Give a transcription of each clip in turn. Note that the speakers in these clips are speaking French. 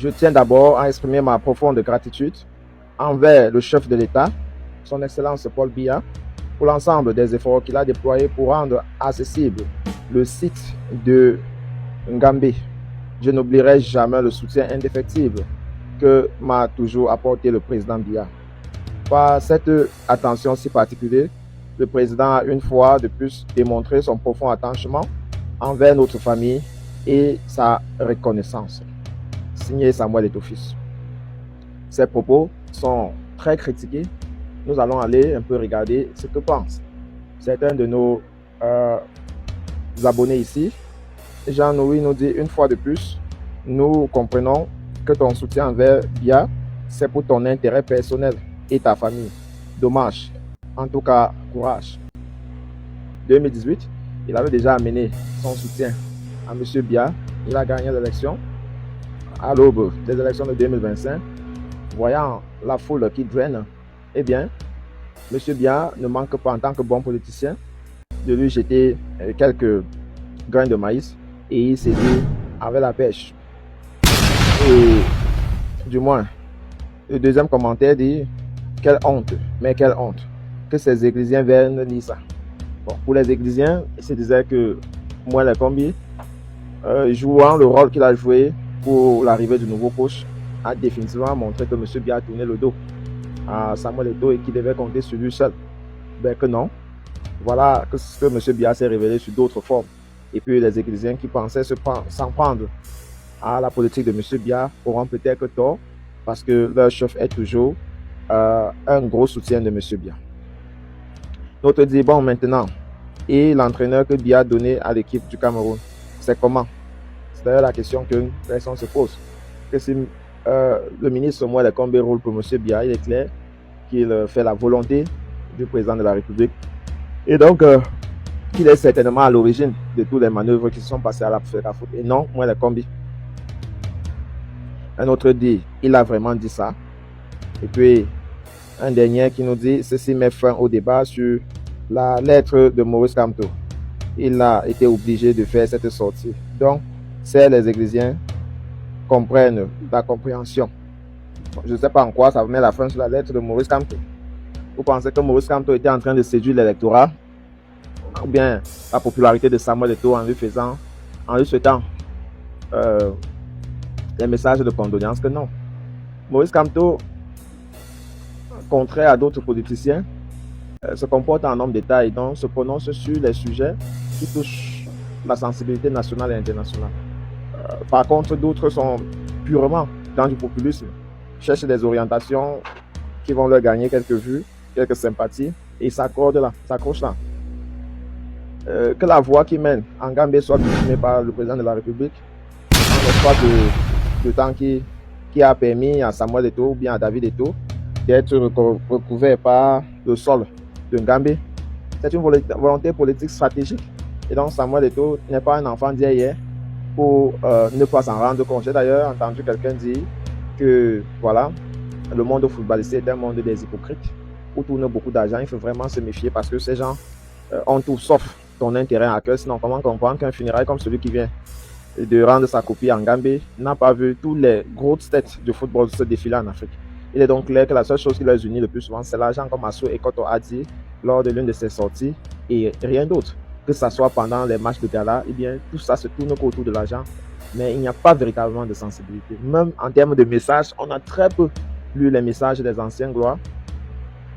Je tiens d'abord à exprimer ma profonde gratitude envers le chef de l'État, son Excellence Paul Biya, pour l'ensemble des efforts qu'il a déployés pour rendre accessible le site de Ngambé. Je n'oublierai jamais le soutien indéfectible que m'a toujours apporté le président Biya. Par cette attention si particulière, le président a une fois de plus démontré son profond attachement envers notre famille et sa reconnaissance. Signé Samuel Eto'o-Fils. Ces propos sont très critiqués. Nous allons aller un peu regarder ce que pensent certains de nos abonnés ici. Jean-Louis nous dit une fois de plus, nous comprenons que ton soutien envers Biya, c'est pour ton intérêt personnel et ta famille. Dommage. En tout cas, courage. 2018, il avait déjà amené son soutien à M. Biya. Il a gagné l'élection. À l'aube des élections de 2025, voyant la foule qui draine, eh bien, M. Biya ne manque pas en tant que bon politicien de lui jeter quelques grains de maïs et il s'est dit avec la pêche. Et du moins, le deuxième commentaire dit quelle honte, mais quelle honte que ces églisiens viennent lire ça. Bon, pour les églisiens, il se disait que Moelle Kombi, jouant le rôle qu'il a joué pour l'arrivée du nouveau coach, a définitivement montré que M. Biya a tourné le dos à Samuel Eto'o et qu'il devait compter sur lui seul. Ben que non. Voilà que M. Biya s'est révélé sur d'autres formes. Et puis les églisiens qui pensaient s'en prendre à la politique de M. Biya auront peut-être tort parce que leur chef est toujours un gros soutien de M. Biya. Notre dit, bon maintenant, et l'entraîneur que Biya a donné à l'équipe du Cameroun, c'est comment? C'est d'ailleurs la question que personne se pose. Que si le ministre Moelle Kombi roule pour M. Biya, il est clair qu'il fait la volonté du président de la République. Et donc, qu'il est certainement à l'origine de tous les manœuvres qui sont passées à la FECAFOOT. Et non, Moelle Kombi. Un autre dit, il a vraiment dit ça. Et puis, un dernier qui nous dit, ceci met fin au débat sur la lettre de Maurice Kamto. Il a été obligé de faire cette sortie. Donc, c'est les Églisiens comprennent la compréhension. Bon, je ne sais pas en quoi ça met la fin sur la lettre de Maurice Kamto. Vous pensez que Maurice Kamto était en train de séduire l'électorat? Ou bien la popularité de Samuel Eto'o en lui souhaitant les messages de condoléances? Que non. Maurice Kamto, contraire à d'autres politiciens, se comporte en homme d'État et donc se prononce sur les sujets qui touchent la sensibilité nationale et internationale. Par contre, d'autres sont purement dans du populisme, cherchent des orientations qui vont leur gagner quelques vues, quelques sympathies, et s'accrochent là. Que la voie qui mène en Gambie soit continuée par le président de la République, en l'espoir de temps qui a permis à Samuel Eto'o ou bien à David Eto'o d'être recouvert par le sol de Ngambé. C'est une volonté politique stratégique. Et donc Samuel Eto'o n'est pas un enfant d'hier pour ne pas s'en rendre compte. J'ai d'ailleurs entendu quelqu'un dire que voilà, le monde footballistique est un monde des hypocrites où tourne beaucoup d'argent. Il faut vraiment se méfier parce que ces gens ont tout sauf ton intérêt à cœur. Sinon, comment comprendre qu'un funérail comme celui qui vient de rendre sa copie en Gambie n'a pas vu tous les grosses têtes du football se défiler en Afrique? Il est donc clair que la seule chose qui les unit le plus souvent, c'est l'argent, comme Assou Ekoto a dit lors de l'une de ses sorties, et rien d'autre. Que ce soit pendant les matchs de gala, eh bien, tout ça se tourne autour de l'argent, mais il n'y a pas véritablement de sensibilité. Même en termes de messages, on a très peu lu les messages des anciens gloires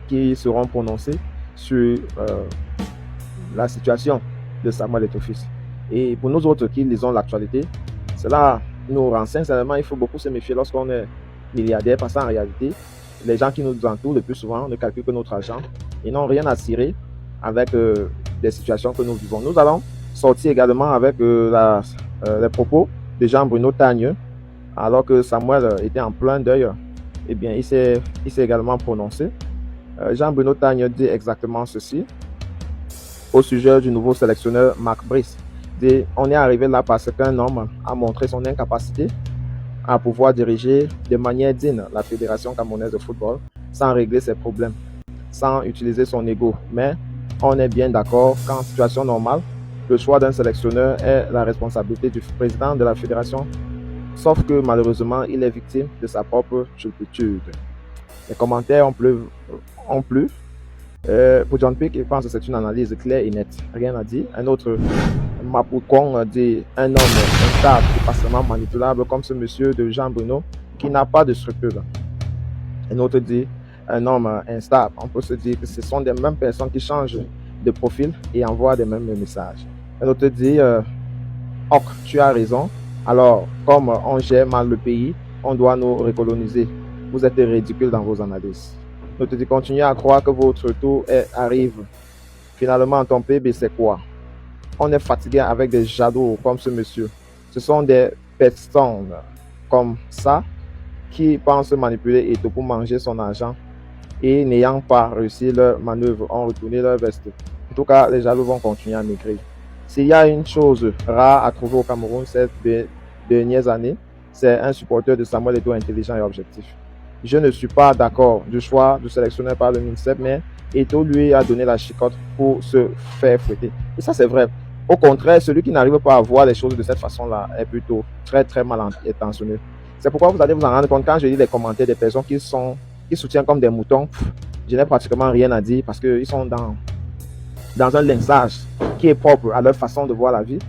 qui seront prononcés sur la situation de Samuel Eto'o-Fils. Et pour nous autres qui lisons l'actualité, cela nous renseigne seulement. Il faut beaucoup se méfier lorsqu'on est milliardaire, parce qu'en réalité, les gens qui nous entourent le plus souvent ne calculent que notre argent et n'ont rien à cirer avec des situations que nous vivons. Nous allons sortir également avec les propos de Jean-Bruno Tagne, alors que Samuel était en plein deuil. Eh bien, il s'est également prononcé. Jean-Bruno Tagne dit exactement ceci au sujet du nouveau sélectionneur Marc Brice. Dit, on est arrivé là parce qu'un homme a montré son incapacité à pouvoir diriger de manière digne la Fédération camerounaise de football sans régler ses problèmes, sans utiliser son ego. Mais on est bien d'accord qu'en situation normale, le choix d'un sélectionneur est la responsabilité du président de la Fédération sauf que malheureusement, il est victime de sa propre turpitude. Les commentaires ont plu. Pour John Pick, il pense que c'est une analyse claire et nette. Rien à dire. Un autre, Mapoucon, dit un homme instable et facilement manipulable comme ce monsieur de Jean Bruno qui n'a pas de scrupules. Un autre dit un homme instable. On peut se dire que ce sont des mêmes personnes qui changent de profil et envoient les mêmes messages. Un autre dit Ok, tu as raison. Alors, comme on gère mal le pays, on doit nous recoloniser. Vous êtes ridicule dans vos analyses. Nous te dis, continuez à croire que votre tour arrive. Finalement, ton PIB, c'est quoi? On est fatigué avec des jadons comme ce monsieur. Ce sont des personnes comme ça qui pensent manipuler et tout pour manger son argent et n'ayant pas réussi leur manœuvre, ont retourné leur veste. En tout cas, les jaloux vont continuer à maigrir. S'il y a une chose rare à trouver au Cameroun ces dernières années, c'est un supporter de Samuel Eto'o intelligent et objectif. Je ne suis pas d'accord du choix du sélectionneur par le MINSEP, mais Eto'o lui a donné la chicotte pour se faire fouetter. Et ça, c'est vrai. Au contraire, celui qui n'arrive pas à voir les choses de cette façon-là est plutôt très, très mal intentionné. C'est pourquoi vous allez vous en rendre compte quand je lis les commentaires des personnes qui soutiennent comme des moutons. Je n'ai pratiquement rien à dire parce qu'ils sont dans un lynchage qui est propre à leur façon de voir la vie.